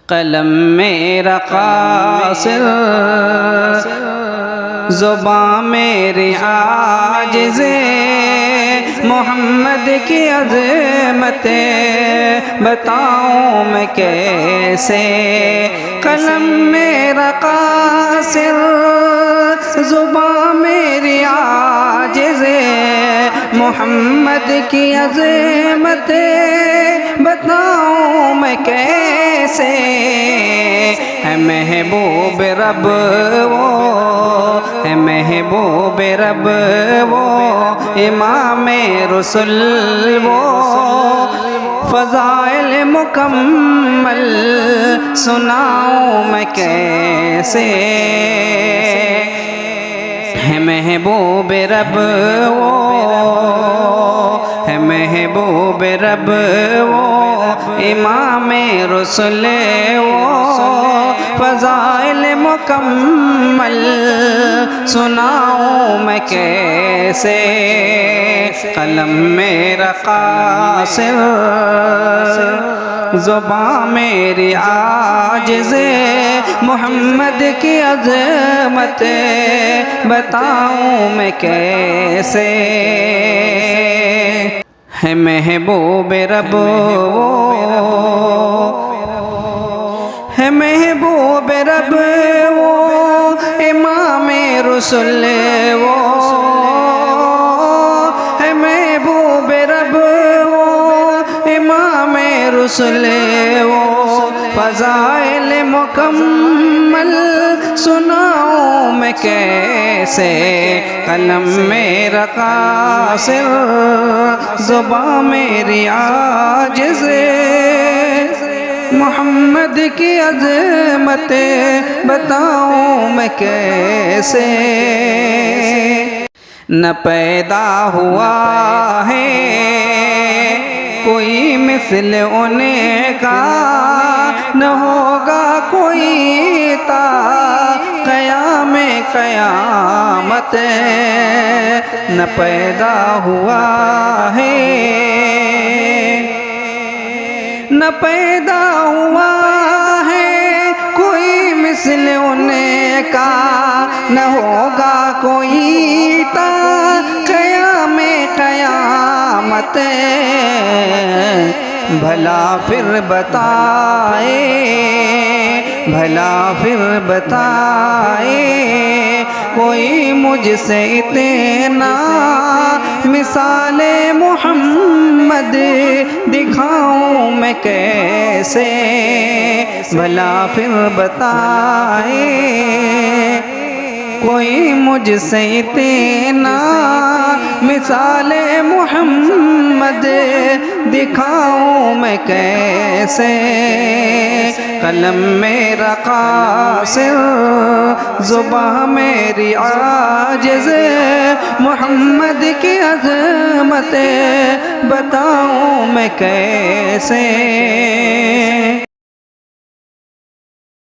قلم میرا قاصر، زباں میری عاجز، محمد کی عظمتیں بتاؤں میں کیسے۔ قلم میرا قاصر، زباں میری عاجز، محمد کی عظمتیں بتاؤں میں کیسے۔ ہے محبوب رب وہ، ہے محبوب رب وہ، امام رسل وہ، فضائل مکمل سناؤں میں کیسے۔ ہے محبوب رب وہ، ہے محبوب رب وہ، امام رسل وہ، فضائل مکمل سناؤں میں کیسے۔ قلم میرا قاصر، زباں میری عاجز، محمد کی عظمت بتاؤں میں کیسے۔ ہے محبوب رب وہ، ہے محبوب رب وہ، امام رسل وہ، ہے محبوب رب وہ، امام رسل وہ، فضائل مکمل سناؤں میں کیسے۔ قلم میرا قاصر، زباں میری عاجز، محمد کی عظمت بتاؤں میں کیسے۔ نہ پیدا ہوا ہے کوئی مثل انہیں کا، نہ ہوگا کوئی تا قیام قیامت۔ نہ پیدا ہوا ہے، نہ پیدا ہوا ہے کوئی مثل انہیں کا، نہ ہوگا کوئی تا قیام قیامت۔ بھلا پھر بتائے، بھلا پھر بتائے کوئی مجھ سے اتنا، مثال محمد دکھاؤں میں کیسے۔ بھلا پھر بتائے کوئی مجھ سے اتنا، مثال محمد دکھاؤں میں کیسے۔ قلم میرا قاصر، زباں میری عاجز، محمد کی عظمت بتاؤں میں کیسے۔